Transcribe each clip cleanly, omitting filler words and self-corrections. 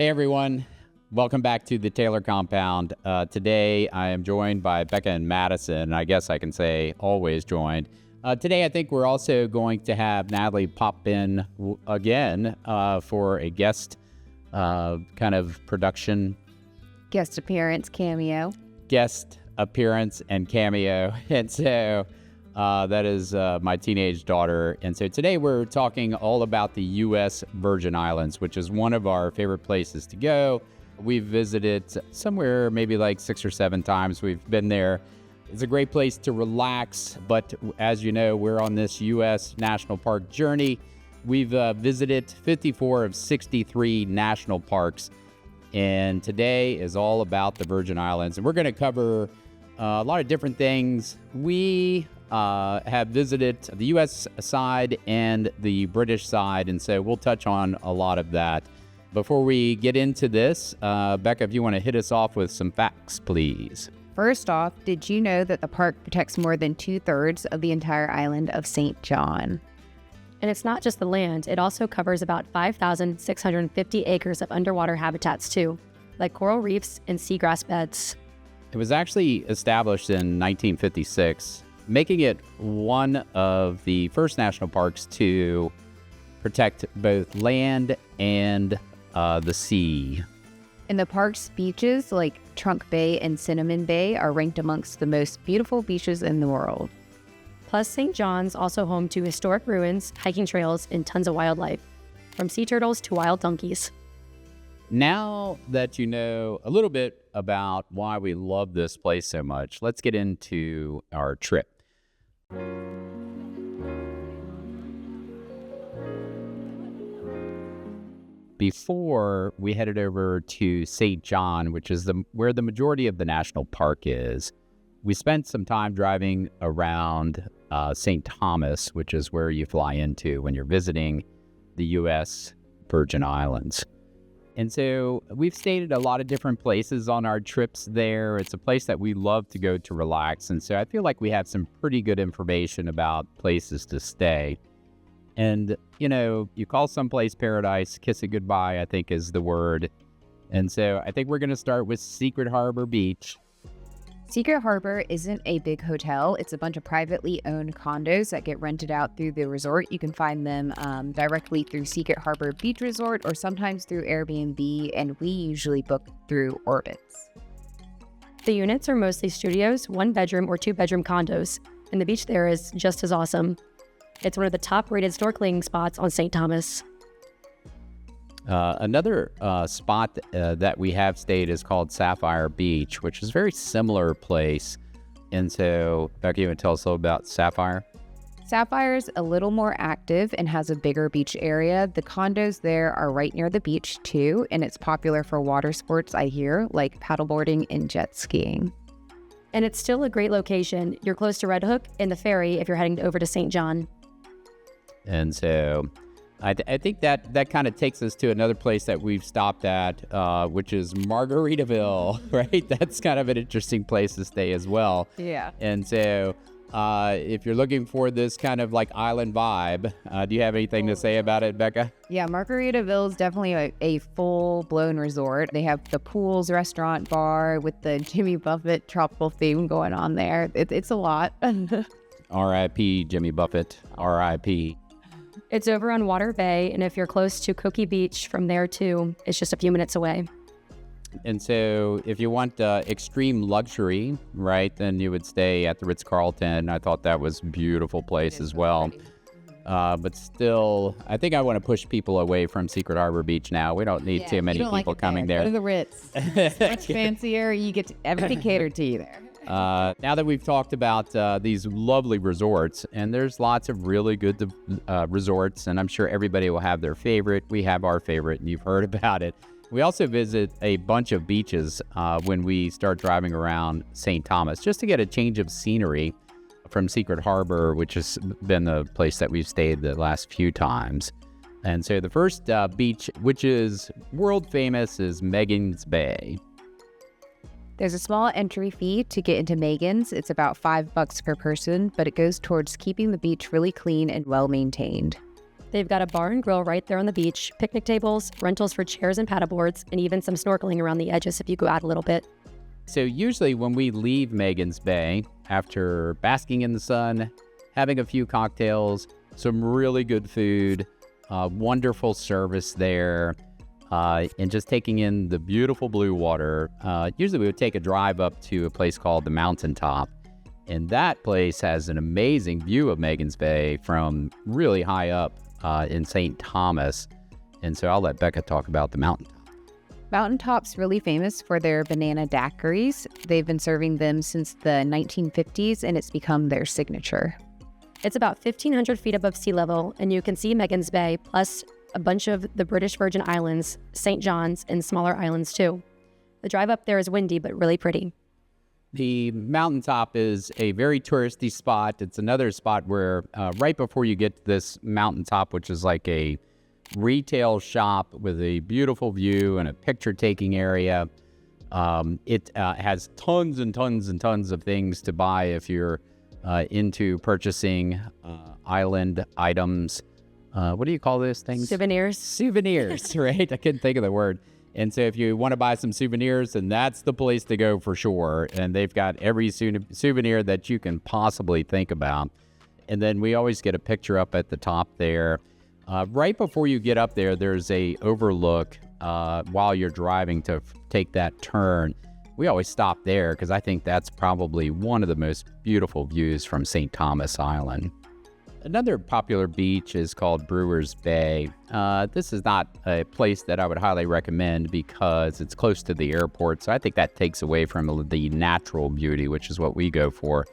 Hey everyone, welcome back to the Taylor Compound. Today I am joined by Becca and Madison. I guess I can say always joined. Today I think we're also going to have Natalie pop in again for a guest kind of production. Guest appearance cameo. Guest appearance and cameo. And so that is my teenage daughter. And so today we're talking all about the U.S. Virgin Islands, which is one of our favorite places to go. We've visited somewhere maybe like 6 or 7 times. We've been there. It's a great place to relax. But as you know, we're on this U.S. National Park journey. We've visited 54 of 63 national parks. And today is all about the Virgin Islands. And we're going to cover a lot of different things. We have visited the U.S. side and the British side, and so we'll touch on a lot of that. Before we get into this, Becca, if you want to hit us off with some facts, please. First off, did you know that the park protects more than 2/3 of the entire island of St. John? And it's not just the land, it also covers about 5,650 acres of underwater habitats too, like coral reefs and seagrass beds. It was actually established in 1956, making it one of the first national parks to protect both land and the sea. And the park's beaches, like Trunk Bay and Cinnamon Bay, are ranked amongst the most beautiful beaches in the world. Plus, St. John's also home to historic ruins, hiking trails, and tons of wildlife, from sea turtles to wild donkeys. Now that you know a little bit about why we love this place so much, let's get into our trip. Before we headed over to St. John, which is where the majority of the national park is, we spent some time driving around St. Thomas, which is where you fly into when you're visiting the U.S. Virgin Islands. And so we've stayed at a lot of different places on our trips there. It's a place that we love to go to relax. And so I feel like we have some pretty good information about places to stay. And, you know, you call someplace paradise, kiss it goodbye, I think is the word. And so I think we're going to start with Secret Harbor Beach. Secret Harbor isn't a big hotel. It's a bunch of privately owned condos that get rented out through the resort. You can find them directly through Secret Harbor Beach Resort or sometimes through Airbnb, and we usually book through Orbitz. The units are mostly studios, 1-bedroom or 2-bedroom condos, and the beach there is just as awesome. It's one of the top-rated snorkeling spots on St. Thomas. Another spot that we have stayed is called Sapphire Beach, which is a very similar place. And so, Becky, you want to tell us a little about Sapphire? Sapphire's a little more active and has a bigger beach area. The condos there are right near the beach, too, and it's popular for water sports, I hear, like paddleboarding and jet skiing. And it's still a great location. You're close to Red Hook and the ferry if you're heading over to St. John. And so I think that kind of takes us to another place that we've stopped at, which is Margaritaville, right? That's kind of an interesting place to stay as well. Yeah. And so if you're looking for this kind of like island vibe, do you have anything to say about it, Becca? Yeah, Margaritaville is definitely a full-blown resort. They have the pools, restaurant, bar with the Jimmy Buffett tropical theme going on there. It's a lot. R.I.P. Jimmy Buffett, R.I.P. It's over on Water Bay, and if you're close to Cookie Beach from there too, it's just a few minutes away. And so if you want extreme luxury, right, then you would stay at the Ritz-Carlton. I thought that was a beautiful place as well. But still, I think I want to push people away from Secret Harbor Beach now. We don't need too many people coming there. Go to the Ritz. It's much fancier. You get everything catered to you there. Now that we've talked about these lovely resorts, and there's lots of really good resorts, and I'm sure everybody will have their favorite. We have our favorite, and you've heard about it. We also visit a bunch of beaches when we start driving around St. Thomas, just to get a change of scenery from Secret Harbor, which has been the place that we've stayed the last few times. And so the first beach, which is world famous, is Magens Bay. There's a small entry fee to get into Magens. It's about $5 per person, but it goes towards keeping the beach really clean and well maintained. They've got a bar and grill right there on the beach, picnic tables, rentals for chairs and paddleboards, and even some snorkeling around the edges if you go out a little bit. So usually when we leave Magens Bay, after basking in the sun, having a few cocktails, some really good food, wonderful service there, and just taking in the beautiful blue water, usually we would take a drive up to a place called the Mountaintop. And that place has an amazing view of Magens Bay from really high up in St. Thomas. And so I'll let Becca talk about the Mountaintop. Mountaintop's really famous for their banana daiquiris. They've been serving them since the 1950s, and it's become their signature. It's about 1,500 feet above sea level, and you can see Magens Bay, plus a bunch of the British Virgin Islands, St. John's, and smaller islands too. The drive up there is windy, but really pretty. The Mountaintop is a very touristy spot. It's another spot where right before you get to this Mountaintop, which is like a retail shop with a beautiful view and a picture-taking area, it has tons and tons and tons of things to buy if you're into purchasing island items. What do you call those things? Souvenirs, right? I couldn't think of the word. And so if you want to buy some souvenirs, then that's the place to go for sure. And they've got every souvenir that you can possibly think about. And then we always get a picture up at the top there. Right before you get up there, there's a overlook while you're driving to take that turn. We always stop there because I think that's probably one of the most beautiful views from St. Thomas Island. Another popular beach is called Brewers Bay. This is not a place that I would highly recommend because it's close to the airport, so I think that takes away from the natural beauty, which is what we go for.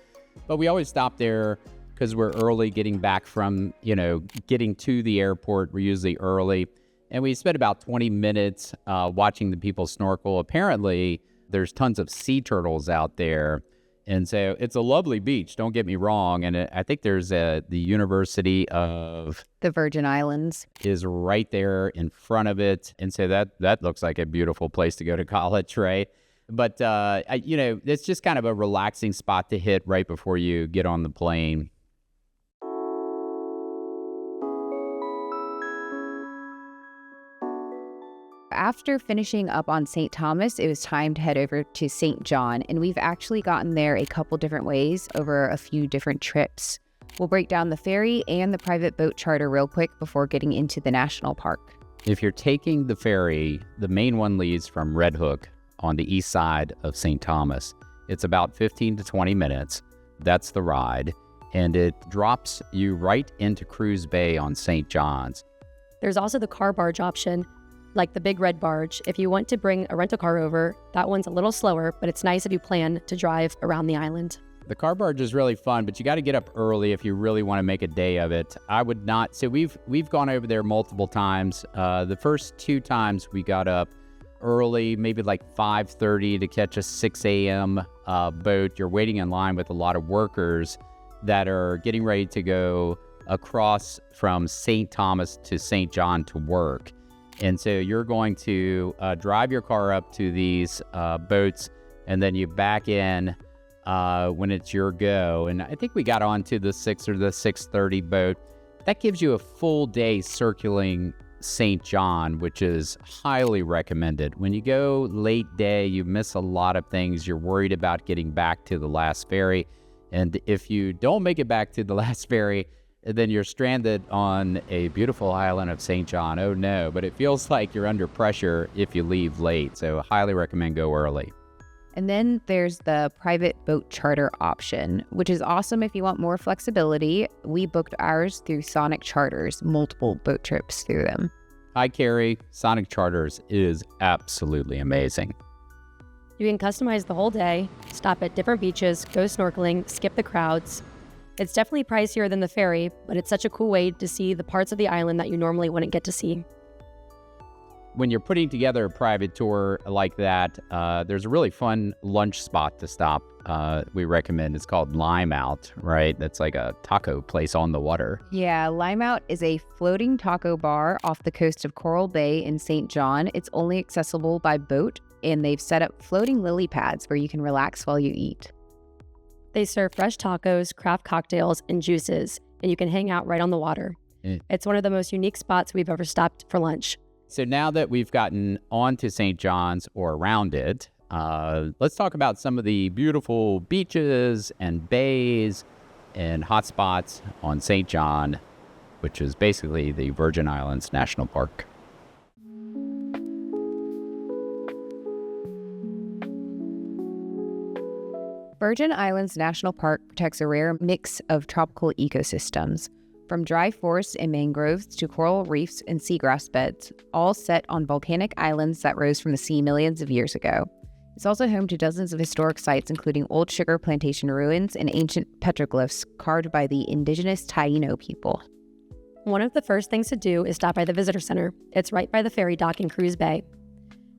But we always stop there because we're early getting back from, getting to the airport. We're usually early. And we spend about 20 minutes watching the people snorkel. Apparently, there's tons of sea turtles out there. And so it's a lovely beach, don't get me wrong. And I think there's the University of The Virgin Islands is right there in front of it. And so that looks like a beautiful place to go to college, right? But, it's just kind of a relaxing spot to hit right before you get on the plane. After finishing up on St. Thomas, it was time to head over to St. John, and we've actually gotten there a couple different ways over a few different trips. We'll break down the ferry and the private boat charter real quick before getting into the national park. If you're taking the ferry, the main one leaves from Red Hook on the east side of St. Thomas. It's about 15 to 20 minutes. That's the ride, and it drops you right into Cruise Bay on St. John's. There's also the car barge option, like the big red barge. If you want to bring a rental car over, that one's a little slower, but it's nice if you plan to drive around the island. The car barge is really fun, but you got to get up early if you really want to make a day of it. I would not. So we've gone over there multiple times. The first two times we got up early, maybe like 5:30 to catch a 6 a.m. Boat. You're waiting in line with a lot of workers that are getting ready to go across from St. Thomas to St. John to work. And so you're going to drive your car up to these boats, and then you back in when it's your go. And I think we got onto the 6 or the 6:30 boat. That gives you a full day circling St. John, which is highly recommended. When you go late day, you miss a lot of things. You're worried about getting back to the last ferry. And if you don't make it back to the last ferry, then you're stranded on a beautiful island of St. John. Oh no, but it feels like you're under pressure if you leave late. So highly recommend go early. And then there's the private boat charter option, which is awesome if you want more flexibility. We booked ours through Sonic Charters, multiple boat trips through them. Hi, Carrie. Sonic Charters is absolutely amazing. You can customize the whole day, stop at different beaches, go snorkeling, skip the crowds. It's definitely pricier than the ferry, but it's such a cool way to see the parts of the island that you normally wouldn't get to see. When you're putting together a private tour like that, there's a really fun lunch spot to stop. We recommend. It's called Limeout, right? That's like a taco place on the water. Yeah, Limeout is a floating taco bar off the coast of Coral Bay in St. John. It's only accessible by boat, and they've set up floating lily pads where you can relax while you eat. They serve fresh tacos, craft cocktails, and juices, and you can hang out right on the water. It's one of the most unique spots we've ever stopped for lunch. So now that we've gotten onto St. John's or around it, let's talk about some of the beautiful beaches and bays and hot spots on St. John, which is basically the Virgin Islands National Park. Virgin Islands National Park protects a rare mix of tropical ecosystems, from dry forests and mangroves to coral reefs and seagrass beds, all set on volcanic islands that rose from the sea millions of years ago. It's also home to dozens of historic sites, including old sugar plantation ruins and ancient petroglyphs carved by the indigenous Taino people. One of the first things to do is stop by the visitor center. It's right by the ferry dock in Cruise Bay.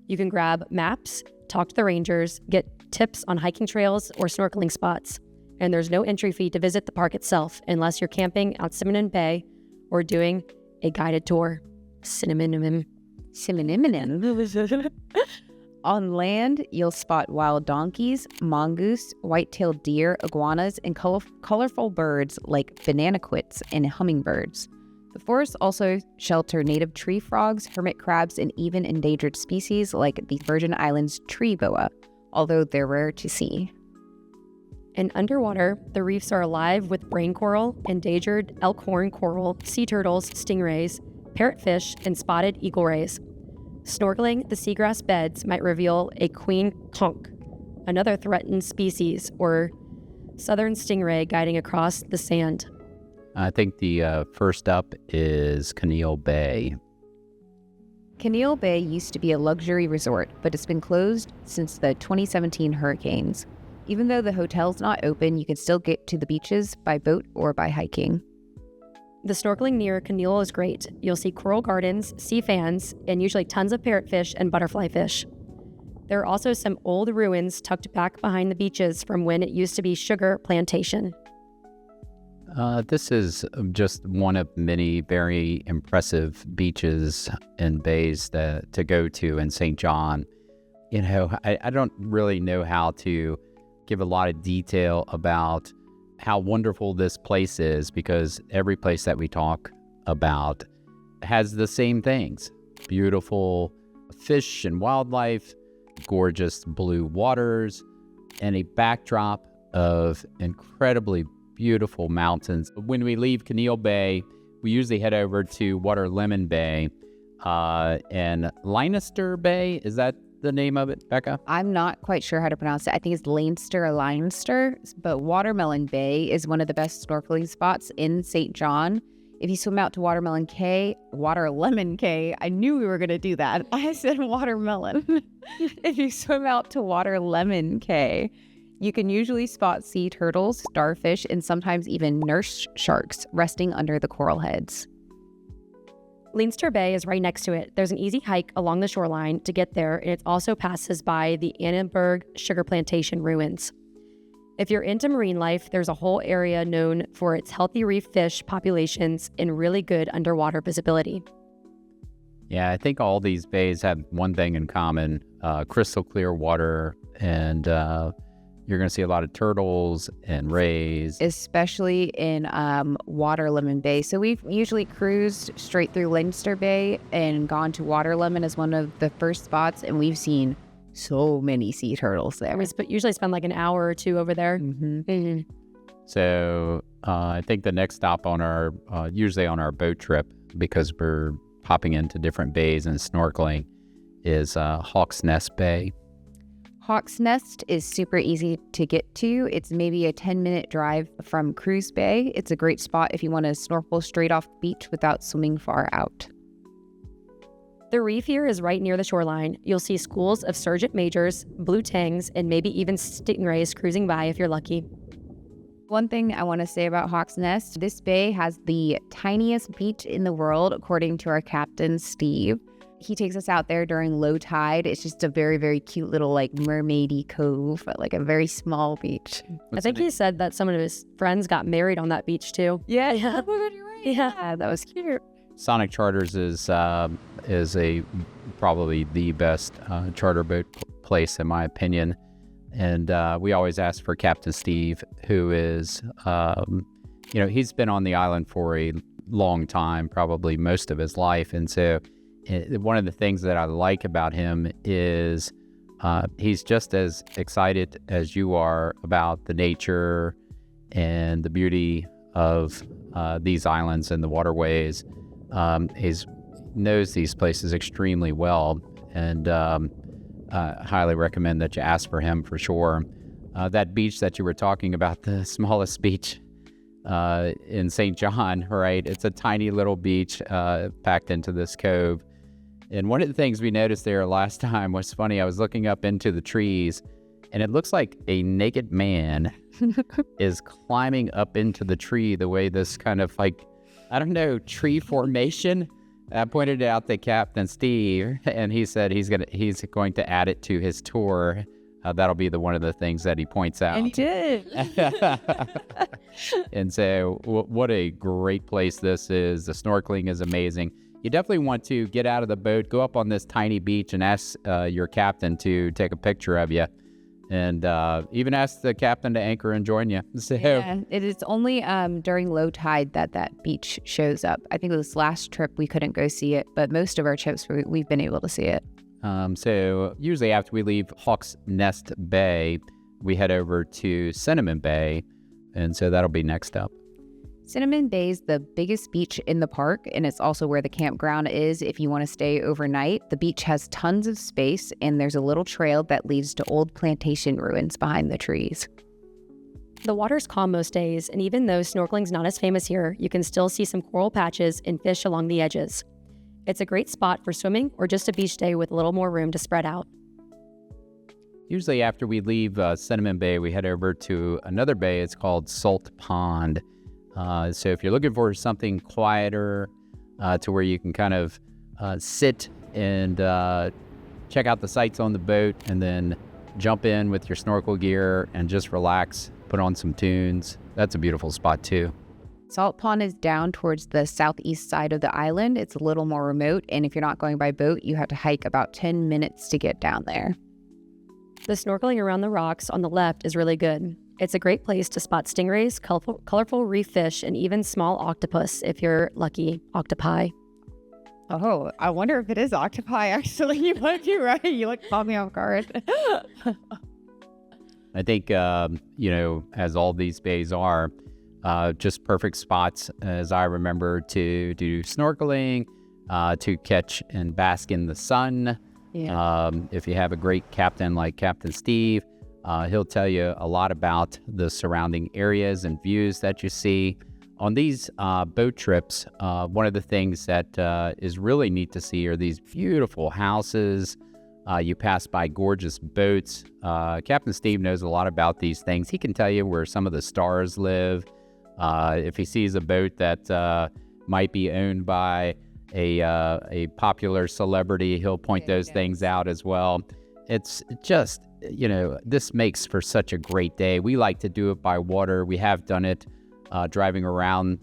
You can grab maps, talk to the rangers, get tips on hiking trails or snorkeling spots. And there's no entry fee to visit the park itself unless you're camping out Cinnamon Bay or doing a guided tour. Cinnamon. On land, you'll spot wild donkeys, mongoose, white-tailed deer, iguanas, and colorful birds like banana quits and hummingbirds. The forests also shelter native tree frogs, hermit crabs, and even endangered species like the Virgin Islands tree boa, although they're rare to see. And underwater, the reefs are alive with brain coral, endangered elkhorn coral, sea turtles, stingrays, parrotfish, and spotted eagle rays. Snorkeling the seagrass beds might reveal a queen conch, another threatened species, or southern stingray guiding across the sand. I think the first up is Caneel Bay. Caneel Bay used to be a luxury resort, but it's been closed since the 2017 hurricanes. Even though the hotel's not open, you can still get to the beaches by boat or by hiking. The snorkeling near Caneel is great. You'll see coral gardens, sea fans, and usually tons of parrotfish and butterfly fish. There are also some old ruins tucked back behind the beaches from when it used to be sugar plantation. This is just one of many very impressive beaches and bays to go to in St. John. You know, I don't really know how to give a lot of detail about how wonderful this place is, because every place that we talk about has the same things. Beautiful fish and wildlife, gorgeous blue waters, and a backdrop of incredibly beautiful mountains. When we leave Caneel Bay, we usually head over to Waterlemon Bay and Leinster Bay. Is that the name of it, Becca? I'm not quite sure how to pronounce it. I think it's Leinster or Leinster, but Watermelon Bay is one of the best snorkeling spots in St. John. If you swim out to Waterlemon Cay, I knew we were going to do that. I said watermelon. If you swim out to Waterlemon Cay, you can usually spot sea turtles, starfish, and sometimes even nurse sharks resting under the coral heads. Leinster Bay is right next to it. There's an easy hike along the shoreline to get there, and it also passes by the Annenberg sugar plantation ruins. If you're into marine life, there's a whole area known for its healthy reef fish populations and really good underwater visibility. Yeah, I think all these bays have one thing in common, crystal clear water, and you're going to see a lot of turtles and rays. Especially in Waterlemon Bay. So we've usually cruised straight through Leinster Bay and gone to Waterlemon as one of the first spots, and we've seen so many sea turtles there. We usually spend like an hour or two over there. Mm-hmm. Mm-hmm. So I think the next stop on our, usually on our boat trip, because we're popping into different bays and snorkeling, is Hawksnest Bay. Hawksnest is super easy to get to. It's maybe a 10-minute drive from Cruise Bay. It's a great spot if you want to snorkel straight off the beach without swimming far out. The reef here is right near the shoreline. You'll see schools of sergeant majors, blue tangs, and maybe even stingrays cruising by if you're lucky. One thing I want to say about Hawksnest, this bay has the tiniest beach in the world, according to our captain, Steve. He takes us out there during low tide. It's just a very, very cute little like mermaidy cove, but like a very small beach. I think he said that some of his friends got married on that beach too. Yeah. Oh my God, you're right. Yeah, that was cute. Sonic Charters is probably the best charter boat place in my opinion, and we always ask for Captain Steve, who is he's been on the island for a long time, probably most of his life. And so one of the things that I like about him is he's just as excited as you are about the nature and the beauty of these islands and the waterways. He knows these places extremely well, and highly recommend that you ask for him for sure. That beach that you were talking about, the smallest beach in St. John, right? It's a tiny little beach packed into this cove. And one of the things we noticed there last time was funny. I was looking up into the trees, and it looks like a naked man is climbing up into the tree the way this kind of like, I don't know, tree formation. I pointed it out to Captain Steve, and he said he's going to add it to his tour. That'll be one of the things that he points out. And he did. And so what a great place this is. The snorkeling is amazing. You definitely want to get out of the boat, go up on this tiny beach and ask your captain to take a picture of you. And even ask the captain to anchor and join you. So, yeah, it is only during low tide that beach shows up. I think this last trip we couldn't go see it, but most of our trips we've been able to see it. So usually after we leave Hawksnest Bay, we head over to Cinnamon Bay, and so that'll be next up. Cinnamon Bay is the biggest beach in the park, and it's also where the campground is if you want to stay overnight. The beach has tons of space, and there's a little trail that leads to old plantation ruins behind the trees. The water's calm most days, and even though snorkeling's not as famous here, you can still see some coral patches and fish along the edges. It's a great spot for swimming or just a beach day with a little more room to spread out. Usually after we leave Cinnamon Bay, we head over to another bay. It's called Salt Pond. So if you're looking for something quieter to where you can kind of sit and check out the sights on the boat and then jump in with your snorkel gear and just relax, put on some tunes, that's a beautiful spot too. Salt Pond is down towards the southeast side of the island. It's a little more remote, and if you're not going by boat, you have to hike about 10 minutes to get down there. The snorkeling around the rocks on the left is really good. It's a great place to spot stingrays, colorful reef fish, and even small octopus if you're lucky, octopi. Oh, I wonder if it is octopi, actually. You might be right. You caught me off guard. I think, as all these bays are, just perfect spots, as I remember, to do snorkeling, to catch and bask in the sun. Yeah. If you have a great captain like Captain Steve, he'll tell you a lot about the surrounding areas and views that you see. On these boat trips, one of the things that is really neat to see are these beautiful houses. You pass by gorgeous boats. Captain Steve knows a lot about these things. He can tell you where some of the stars live. If he sees a boat that might be owned by a popular celebrity, he'll point those things out as well. It's just, this makes for such a great day. We like to do it by water. We have done it driving around,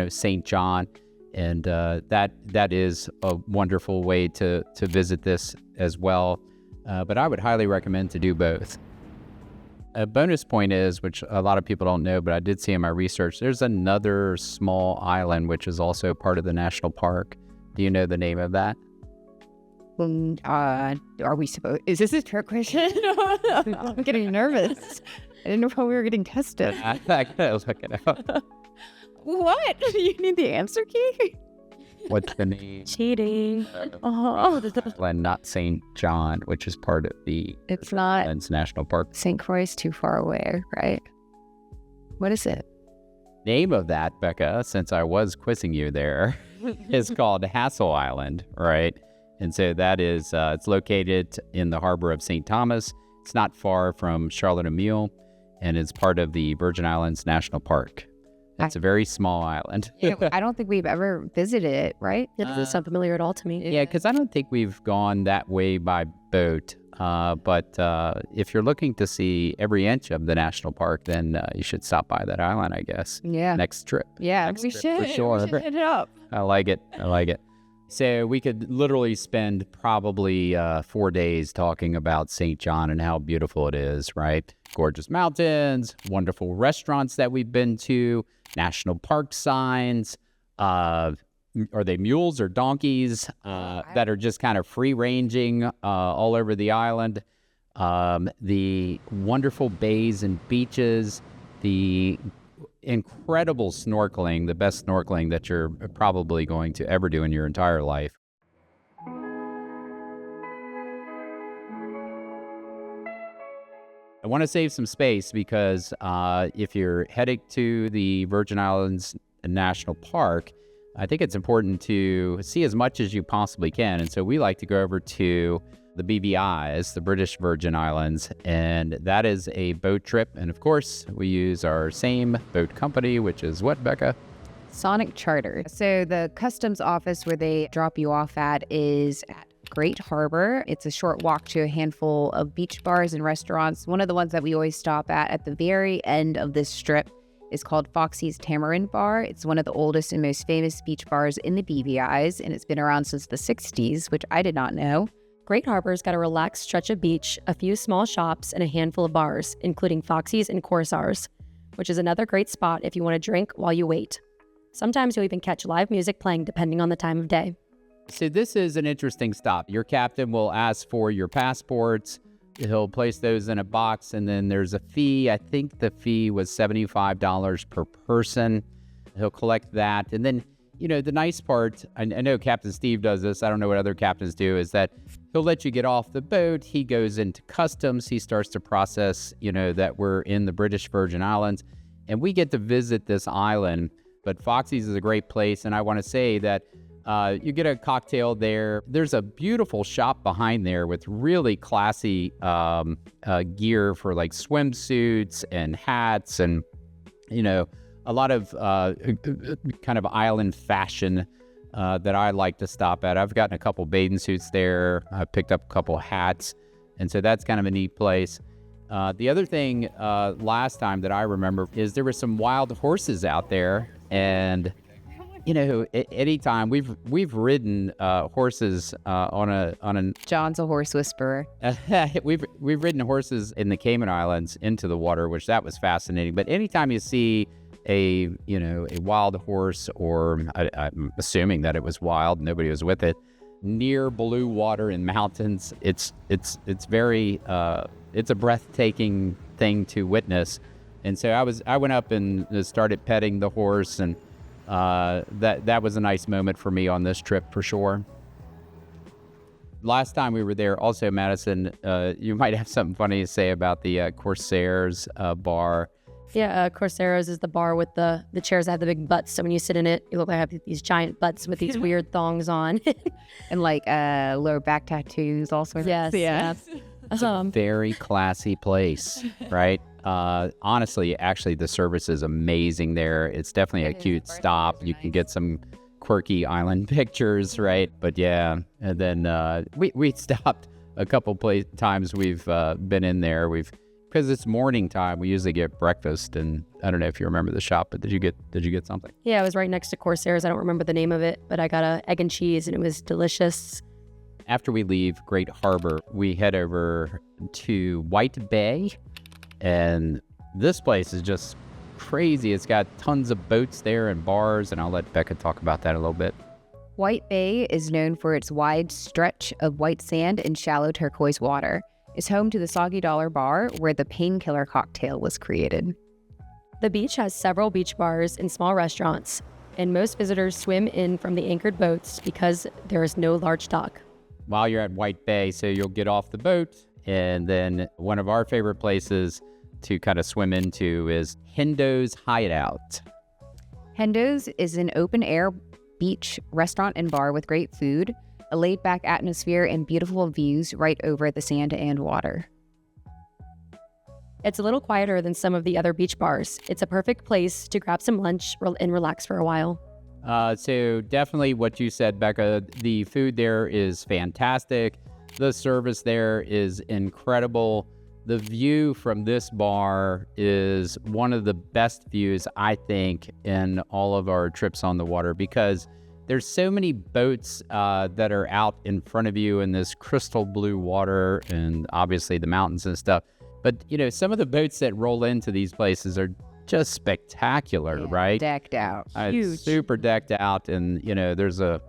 St. John. And that is a wonderful way to visit this as well. But I would highly recommend to do both. A bonus point is, which a lot of people don't know, but I did see in my research, there's another small island which is also part of the national park. Do you know the name of that? Are we supposed? Is this a trick question? I'm getting nervous. I didn't know how we were getting tested. I gotta look it up. What? You need the answer key? What's the name? Cheating. Island, not St. John, which is part of the It's not. Islands National Park. St. Croix's too far away, right? What is it? Name of that, Becca, since I was quizzing you there, is called Hassel Island, right? And so that is, it's located in the harbor of St. Thomas. It's not far from Charlotte-Amalie, and it's part of the Virgin Islands National Park. It's a very small island. I don't think we've ever visited it, right? It doesn't sound familiar at all to me. Yeah, because I don't think we've gone that way by boat. But if you're looking to see every inch of the national park, then you should stop by that island, I guess. Yeah. Next trip. Yeah, Next we trip, should. for sure. We should hit it up. I like it. So we could literally spend probably 4 days talking about St. John and how beautiful it is, right? Gorgeous mountains, wonderful restaurants that we've been to, national park signs, are they mules or donkeys that are just kind of free-ranging all over the island. The wonderful bays and beaches, the incredible snorkeling, the best snorkeling that you're probably going to ever do in your entire life. I want to save some space because if you're heading to the Virgin Islands National Park, I think it's important to see as much as you possibly can. And so we like to go over to the BVIs, the British Virgin Islands, and that is a boat trip. And of course, we use our same boat company, which is what, Becca? Sonic Charter. So the customs office where they drop you off at is at Great Harbor. It's a short walk to a handful of beach bars and restaurants. One of the ones that we always stop at the very end of this strip is called Foxy's Tamarind Bar. It's one of the oldest and most famous beach bars in the BVIs, and it's been around since the 60s, which I did not know. Great Harbor's got a relaxed stretch of beach, a few small shops, and a handful of bars, including Foxy's and Corsairs, which is another great spot if you want to drink while you wait. Sometimes you'll even catch live music playing depending on the time of day. So this is an interesting stop. Your captain will ask for your passports. He'll place those in a box, and then there's a fee. I think the fee was $75 per person. He'll collect that. And then, you know, the nice part, I know Captain Steve does this, I don't know what other captains do, is that he'll let you get off the boat. He goes into customs. He starts to process, you know, that we're in the British Virgin Islands, and we get to visit this island. But Foxy's is a great place, and I want to say that you get a cocktail there. There's a beautiful shop behind there with really classy gear for like swimsuits and hats and, you know, a lot of kind of island fashion that I like to stop at. I've gotten a couple bathing suits there. I picked up a couple hats. And so that's kind of a neat place. The other thing last time that I remember is there were some wild horses out there. And you know, anytime we've ridden horses on a John's a horse whisperer. we've ridden horses in the Cayman Islands into the water, which that was fascinating. But anytime you see a wild horse, or I'm assuming that it was wild, nobody was with it, near blue water and mountains, it's very it's a breathtaking thing to witness. And so I went up and started petting the horse, and that was a nice moment for me on this trip for sure. Last time we were there, also Madison, you might have something funny to say about the Corsairs bar. Yeah, Corsairs is the bar with the chairs that have the big butts. So when you sit in it, you look like I have these giant butts with these weird thongs on. And like lower back tattoos, all sorts yes, of yeah. It's a very classy place, right? Honestly, actually, the service is amazing there. It's definitely a cute stop. You can get some quirky island pictures, right? But yeah, and then we stopped a couple times we've been in there. Because it's morning time, we usually get breakfast, and I don't know if you remember the shop, but did you get something? Yeah, it was right next to Corsairs. I don't remember the name of it, but I got a egg and cheese, and it was delicious. After we leave Great Harbor, we head over to White Bay, and this place is just crazy. It's got tons of boats there and bars, and I'll let Becca talk about that a little bit. White Bay is known for its wide stretch of white sand and shallow turquoise water. It's home to the Soggy Dollar Bar, where the painkiller cocktail was created. The beach has several beach bars and small restaurants, and most visitors swim in from the anchored boats because there is no large dock. While you're at White Bay, so you'll get off the boat, and then one of our favorite places to kind of swim into is Hendo's Hideout. Hendo's is an open-air beach restaurant and bar with great food, a laid-back atmosphere, and beautiful views right over the sand and water. It's a little quieter than some of the other beach bars. It's a perfect place to grab some lunch and relax for a while. So definitely what you said, Becca, the food there is fantastic. The service there is incredible. The view from this bar is one of the best views, I think, in all of our trips on the water, because there's so many boats that are out in front of you in this crystal blue water, and obviously the mountains and stuff. But, you know, some of the boats that roll into these places are just spectacular, right? Decked out. Huge. Super decked out, and there's a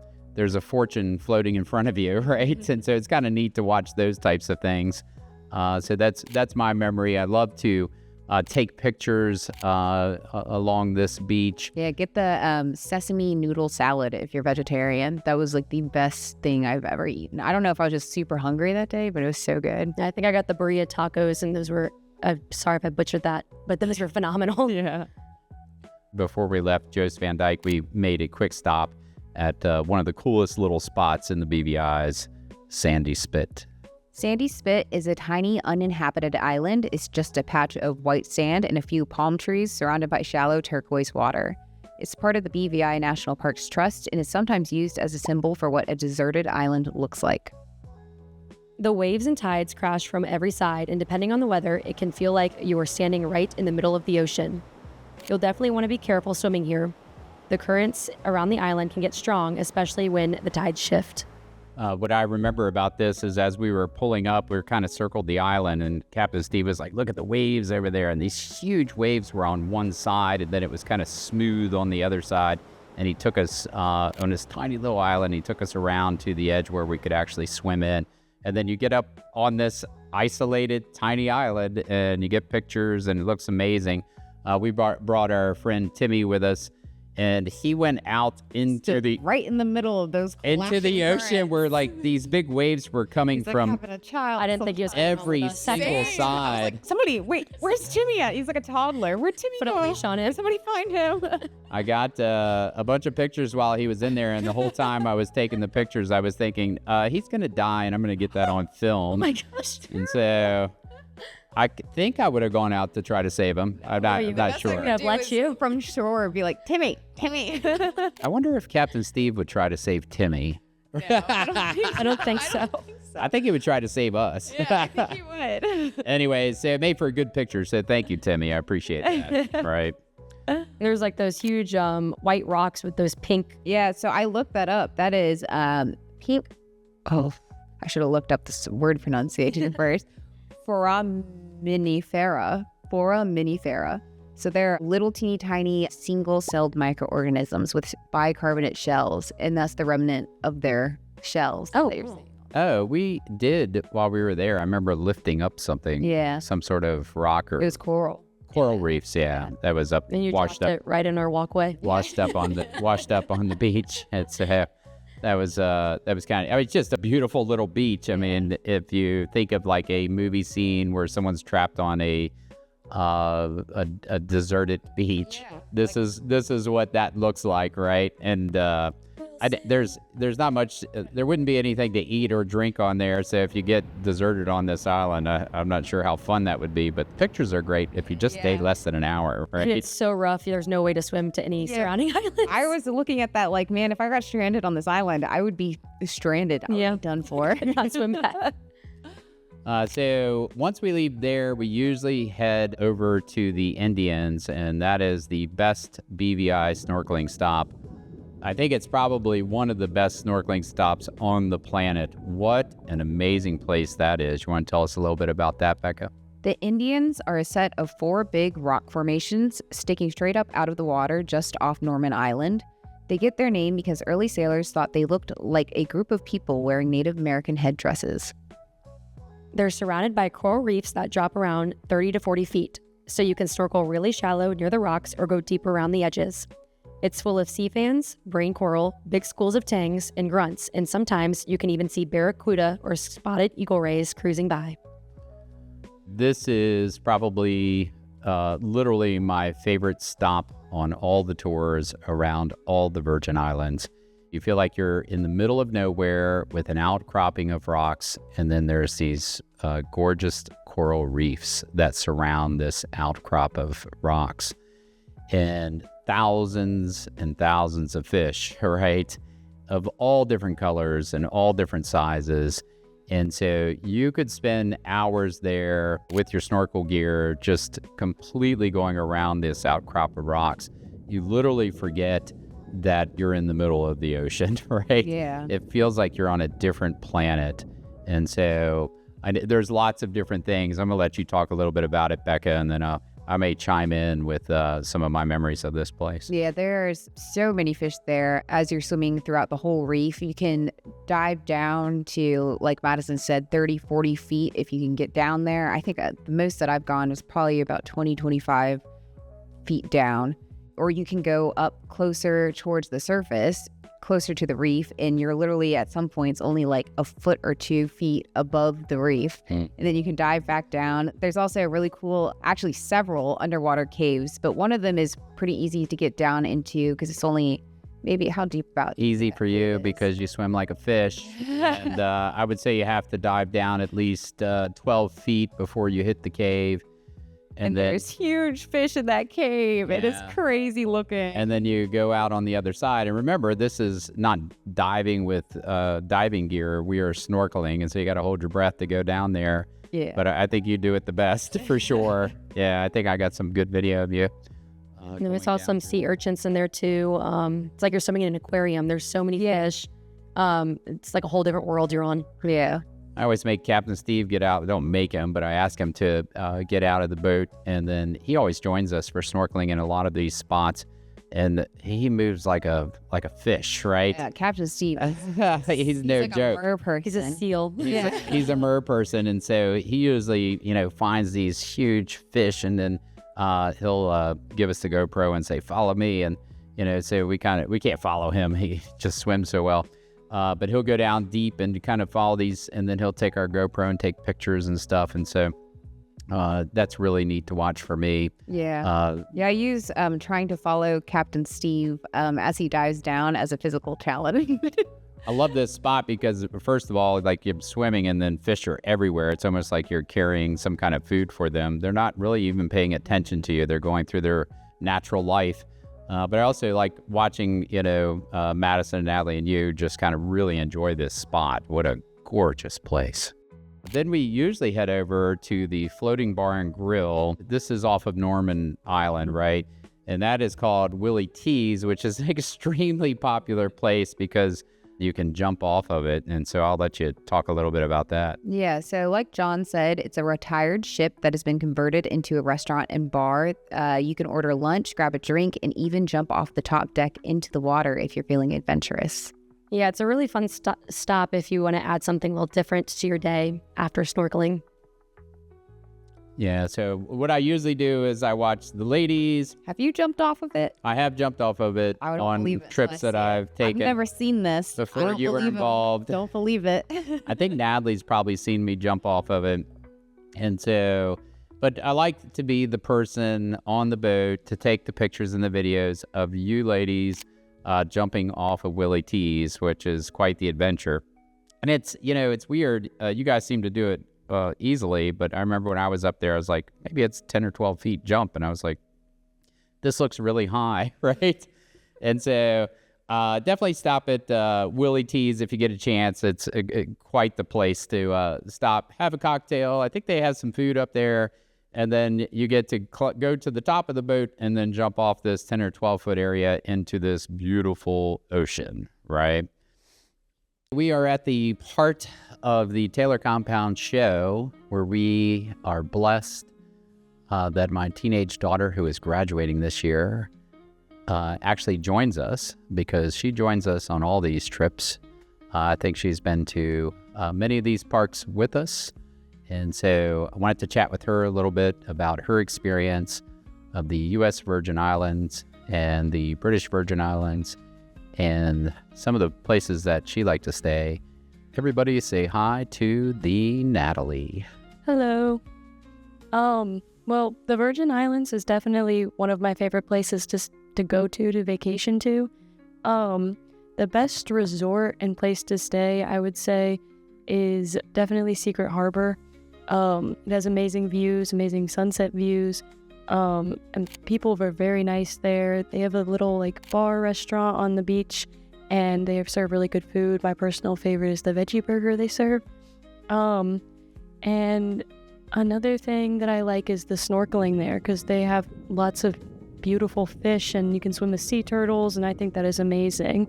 fortune floating in front of you, right? And so it's kind of neat to watch those types of things. So that's my memory. I love to take pictures along this beach. Yeah, get the sesame noodle salad if you're vegetarian. That was like the best thing I've ever eaten. I don't know if I was just super hungry that day, but it was so good. I think I got the burrito tacos, and those were, sorry if I butchered that, but those were phenomenal. Yeah. Before we left Jost Van Dyke, we made a quick stop at one of the coolest little spots in the BVI's, Sandy Spit. Sandy Spit is a tiny uninhabited island. It's just a patch of white sand and a few palm trees surrounded by shallow turquoise water. It's part of the BVI National Parks Trust and is sometimes used as a symbol for what a deserted island looks like. The waves and tides crash from every side, and depending on the weather, it can feel like you are standing right in the middle of the ocean. You'll definitely want to be careful swimming here. The currents around the island can get strong, especially when the tides shift. What I remember about this is as we were pulling up, we were kind of circled the island, and Captain Steve was like, look at the waves over there. And these huge waves were on one side, and then it was kind of smooth on the other side. And he took us on this tiny little island. He took us around to the edge where we could actually swim in. And then you get up on this isolated tiny island, and you get pictures, and it looks amazing. We brought our friend Timmy with us. And he went out into right in the middle of those into the ocean currents. where like these big waves were coming He's like from having a child. I didn't think he was every single I was side. like, somebody, wait, where's Timmy at? He's like a toddler. Where'd Timmy Put a go? leash on him. Somebody find him. I got a bunch of pictures while he was in there, and the whole time I was taking the pictures, I was thinking, he's gonna die, and I'm gonna get that on film. Oh my gosh. And so I think I would have gone out to try to save him. I'm not sure. God bless you. From shore, be like, Timmy. I wonder if Captain Steve would try to save Timmy. I don't think so. I think he would try to save us. Yeah, I think he would. Anyways, so it made for a good picture. So thank you, Timmy. I appreciate that. Right. There's like those huge white rocks with those pink. Yeah, so I looked that up. That is pink. Oh, I should have looked up this word pronunciation first. Foraminifera. So they're little teeny tiny single-celled microorganisms with bicarbonate shells, and that's the remnant of their shells. Oh, Oh, we did while we were there. I remember lifting up something. Yeah. Some sort of rock or It was coral. coral reefs. Yeah, that was up, and you washed dropped up, it right in our walkway. washed up on the beach. It's that was kind of. I mean, it's just a beautiful little beach. I mean, if you think of like a movie scene where someone's trapped on a deserted beach, this is what that looks like, right? And there's not much. There wouldn't be anything to eat or drink on there. So if you get deserted on this island, I'm not sure how fun that would be. But the pictures are great if you just stay less than an hour, right? It's so rough. There's no way to swim to any surrounding islands. I was looking at that like, man, if I got stranded on this island, I would be stranded. I would be done for. Not swim back. So once we leave there, we usually head over to the Indians, and that is the best BVI snorkeling stop. I think it's probably one of the best snorkeling stops on the planet. What an amazing place that is. You want to tell us a little bit about that, Becca? The Indians are a set of 4 big rock formations sticking straight up out of the water just off Norman Island. They get their name because early sailors thought they looked like a group of people wearing Native American headdresses. They're surrounded by coral reefs that drop around 30 to 40 feet, so you can snorkel really shallow near the rocks or go deeper around the edges. It's full of sea fans, brain coral, big schools of tangs, and grunts, and sometimes you can even see barracuda or spotted eagle rays cruising by. This is probably literally my favorite stop on all the tours around all the Virgin Islands. You feel like you're in the middle of nowhere with an outcropping of rocks, and then there's these gorgeous coral reefs that surround this outcrop of rocks. And thousands and thousands of fish, right? Of all different colors and all different sizes. And so you could spend hours there with your snorkel gear, just completely going around this outcrop of rocks. You literally forget that you're in the middle of the ocean, right? Yeah. It feels like you're on a different planet. And so there's lots of different things. I'm going to let you talk a little bit about it, Becca, and then I I may chime in with some of my memories of this place. Yeah, there's so many fish there as you're swimming throughout the whole reef. You can dive down to, like Madison said, 30, 40 feet if you can get down there. I think the most that I've gone is probably about 20, 25 feet down. Or you can go up closer towards the surface, closer to the reef, and you're literally at some points only like a foot or 2 feet above the reef. And then you can dive back down. There's also a really cool, actually several underwater caves, but one of them is pretty easy to get down into because it's only maybe how deep about Easy for you because you swim like a fish. And I would say you have to dive down at least 12 feet before you hit the cave. And there's huge fish in that cave. Yeah. It is crazy looking. And then you go out on the other side. And remember, this is not diving with diving gear. We are snorkeling. And so you got to hold your breath to go down there. Yeah. But I think you do it the best for sure. Yeah, I think I got some good video of you. And then we saw some sea urchins in there too. It's like you're swimming in an aquarium. There's so many fish. It's like a whole different world you're on. Yeah. I always make Captain Steve get out. Don't make him, but I ask him to get out of the boat. And then he always joins us for snorkeling in a lot of these spots. And he moves like a fish, right? Yeah, Captain Steve. He's no like joke. A mer person. He's a seal. He's a mer person. And so he usually, finds these huge fish and then he'll give us the GoPro and say, follow me. And, so we can't follow him. He just swims so well. But he'll go down deep and kind of follow these, and then he'll take our GoPro and take pictures and stuff. And so that's really neat to watch for me. Yeah. I use trying to follow Captain Steve as he dives down as a physical challenge. I love this spot because, first of all, like you're swimming and then fish are everywhere. It's almost like you're carrying some kind of food for them. They're not really even paying attention to you. They're going through their natural life. But I also like watching, Madison and Natalie and you just kind of really enjoy this spot. What a gorgeous place. Then we usually head over to the Floating Bar and Grill. This is off of Norman Island, right? And that is called Willy Tees, which is an extremely popular place because you can jump off of it. And so I'll let you talk a little bit about that. Yeah, so like John said, it's a retired ship that has been converted into a restaurant and bar. You can order lunch, grab a drink, and even jump off the top deck into the water if you're feeling adventurous. Yeah, it's a really fun stop if you want to add something a little different to your day after snorkeling. Yeah, so what I usually do is I watch the ladies. Have you jumped off of it? I have jumped off of it on trips that I've taken. I've never seen this. Before you were involved. Don't believe it. I think Natalie's probably seen me jump off of it. And so, but I like to be the person on the boat to take the pictures and the videos of you ladies jumping off of Willy Tees, which is quite the adventure. And it's, it's weird. You guys seem to do it easily, but I remember when I was up there, I was like, maybe it's 10 or 12 feet jump. And I was like, this looks really high, right? And so definitely stop at Willy Tees if you get a chance. It's quite the place to stop, have a cocktail. I think they have some food up there. And then you get to go to the top of the boat and then jump off this 10 or 12 foot area into this beautiful ocean, right? We are at the part of the Taylor Compound show where we are blessed that my teenage daughter, who is graduating this year, actually joins us because she joins us on all these trips. I think she's been to many of these parks with us. And so I wanted to chat with her a little bit about her experience of the U.S. Virgin Islands and the British Virgin Islands and some of the places that she liked to stay. Everybody say hi to the Natalie. Hello. Well, the Virgin Islands is definitely one of my favorite places to go to vacation to. The best resort and place to stay, I would say, is definitely Secret Harbor. It has amazing views, amazing sunset views, and people are very nice there. They have a little bar restaurant on the beach, and they serve really good food. My personal favorite is the veggie burger they serve. And another thing that I like is the snorkeling there, because they have lots of beautiful fish, and you can swim with sea turtles, and I think that is amazing.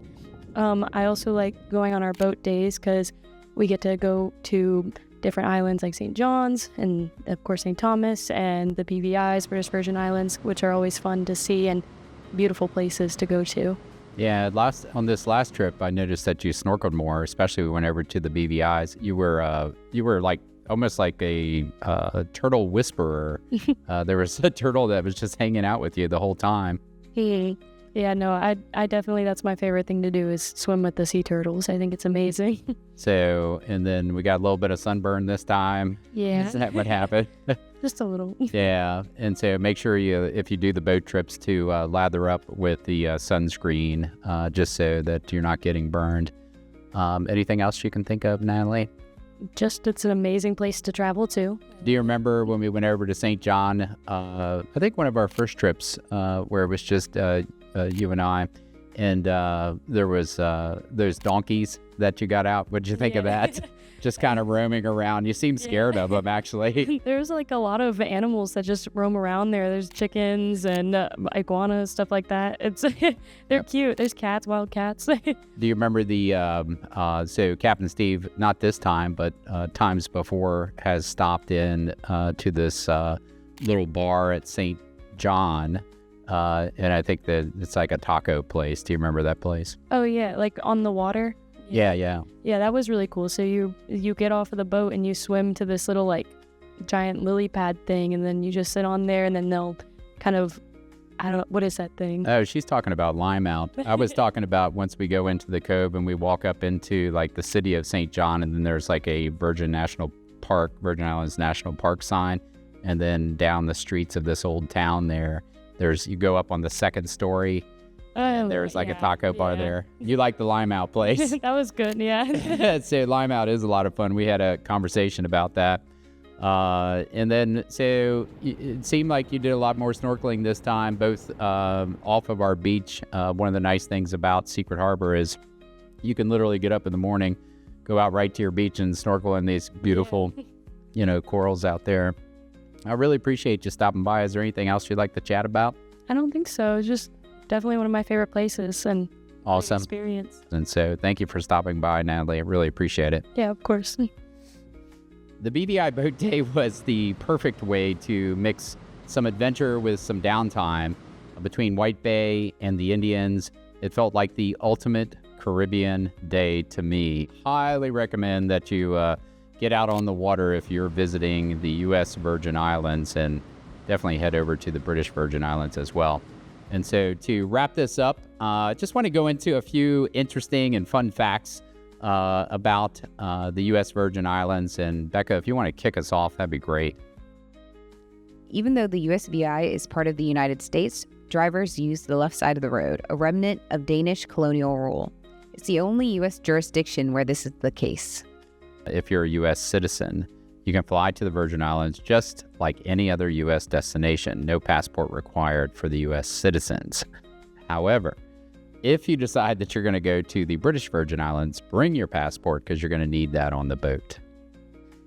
I also like going on our boat days, because we get to go to different islands like St. John's and, of course, St. Thomas and the BVIs, British Virgin Islands, which are always fun to see and beautiful places to go to. Yeah, on this last trip, I noticed that you snorkeled more, especially when we went over to the BVIs. You were like almost like a turtle whisperer. There was a turtle that was just hanging out with you the whole time. Yeah, no, I definitely, that's my favorite thing to do is swim with the sea turtles. I think it's amazing. So, and then we got a little bit of sunburn this time. Yeah. Is that what happened? Just a little. Yeah, and so make sure if you do the boat trips to lather up with the sunscreen, just so that you're not getting burned. Anything else you can think of, Natalie? Just, it's an amazing place to travel to. Do you remember when we went over to St. John? I think one of our first trips where it was just you and I, and there was those donkeys that you got out. What'd you think of that? Just kind of roaming around. You seem scared of them, actually. There's like a lot of animals that just roam around there. There's chickens and iguanas, stuff like that. It's they're cute. There's cats, wild cats. Do you remember so Captain Steve, not this time, but times before, has stopped in to this little bar at St. John, and I think that it's like a taco place. Do you remember that place? Oh yeah, like on the water. Yeah. Yeah, that was really cool. So you get off of the boat and you swim to this little like giant lily pad thing, and then you just sit on there, and then they'll kind of, I don't know, what is that thing? Oh, she's talking about Lime Out. I was talking about once we go into the cove and we walk up into like the city of St. John, and then there's like a Virgin Islands National Park sign, and then down the streets of this old town you go up on the second story. There's like a taco bar there. You like the Lime Out place. That was good, yeah. So Lime Out is a lot of fun. We had a conversation about that. And then, so it seemed like you did a lot more snorkeling this time, both off of our beach. One of the nice things about Secret Harbor is you can literally get up in the morning, go out right to your beach and snorkel in these beautiful, corals out there. I really appreciate you stopping by. Is there anything else you'd like to chat about? I don't think so. It's just definitely one of my favorite places and awesome experience. And so thank you for stopping by, Natalie. I really appreciate it. Yeah, of course. The BVI Boat Day was the perfect way to mix some adventure with some downtime between White Bay and the Indians. It felt like the ultimate Caribbean day to me. Highly recommend that you get out on the water if you're visiting the U.S. Virgin Islands, and definitely head over to the British Virgin Islands as well. And so to wrap this up, I just want to go into a few interesting and fun facts about the U.S. Virgin Islands. And Becca, if you want to kick us off, that'd be great. Even though the USVI is part of the United States, drivers use the left side of the road, a remnant of Danish colonial rule. It's the only U.S. jurisdiction where this is the case. If you're a U.S. citizen, you can fly to the Virgin Islands just like any other U.S. destination. No passport required for the U.S. citizens. However, if you decide that you're going to go to the British Virgin Islands, bring your passport because you're going to need that on the boat.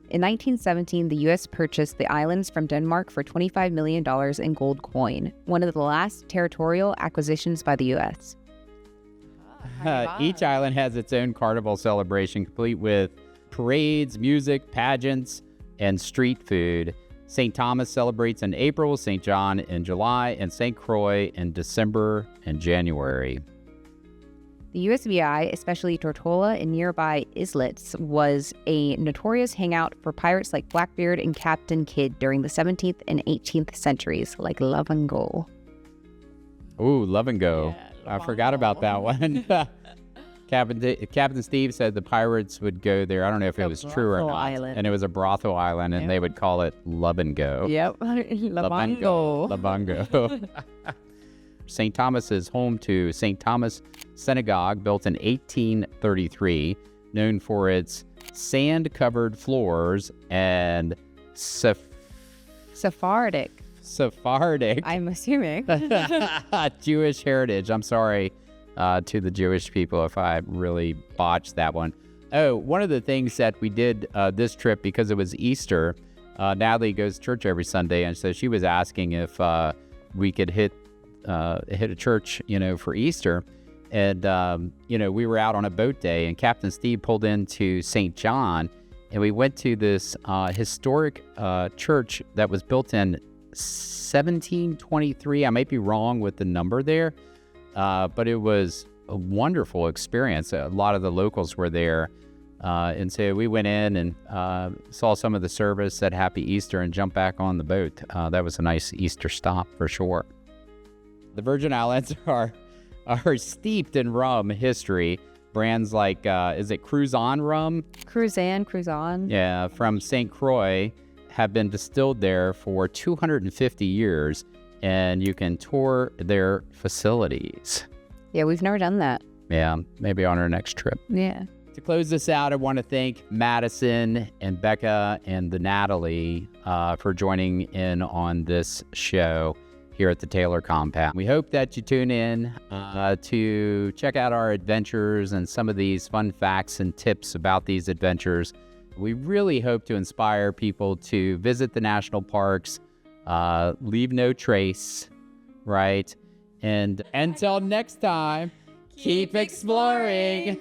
In 1917, the U.S. purchased the islands from Denmark for $25 million in gold coin, one of the last territorial acquisitions by the U.S. Each island has its own carnival celebration, complete with parades, music, pageants, and street food. St. Thomas celebrates in April, St. John in July, and St. Croix in December and January. The USVI, especially Tortola and nearby islets, was a notorious hangout for pirates like Blackbeard and Captain Kidd during the 17th and 18th centuries, like Love and Go. Ooh, Love and Go. Yeah, I forgot about that one. Captain Steve said the pirates would go there. I don't know if it was true or not. Island. And it was a brothel island, and they would call it Love and Go. Yep. Labango. Labango. St. Thomas is home to St. Thomas Synagogue, built in 1833, known for its sand-covered floors and Sephardic. I'm assuming. Jewish heritage. I'm sorry to the Jewish people if I really botched that one. Oh, one of the things that we did this trip, because it was Easter, Natalie goes to church every Sunday, and so she was asking if we could hit a church, for Easter. And, we were out on a boat day, and Captain Steve pulled into St. John, and we went to this historic church that was built in 1723. I might be wrong with the number there, but it was a wonderful experience. A lot of the locals were there, and so we went in and saw some of the service, said Happy Easter, and jumped back on the boat. That was a nice Easter stop for sure. The Virgin Islands are steeped in rum history. Brands like, is it Cruzan rum? Cruzan. Yeah, from St. Croix have been distilled there for 250 years, and you can tour their facilities. Yeah, we've never done that. Yeah, maybe on our next trip. Yeah. To close this out, I want to thank Madison and Becca and the Natalie for joining in on this show here at the Taylor Compound. We hope that you tune in to check out our adventures and some of these fun facts and tips about these adventures. We really hope to inspire people to visit the national parks, leave no trace, right? And until next time, keep exploring.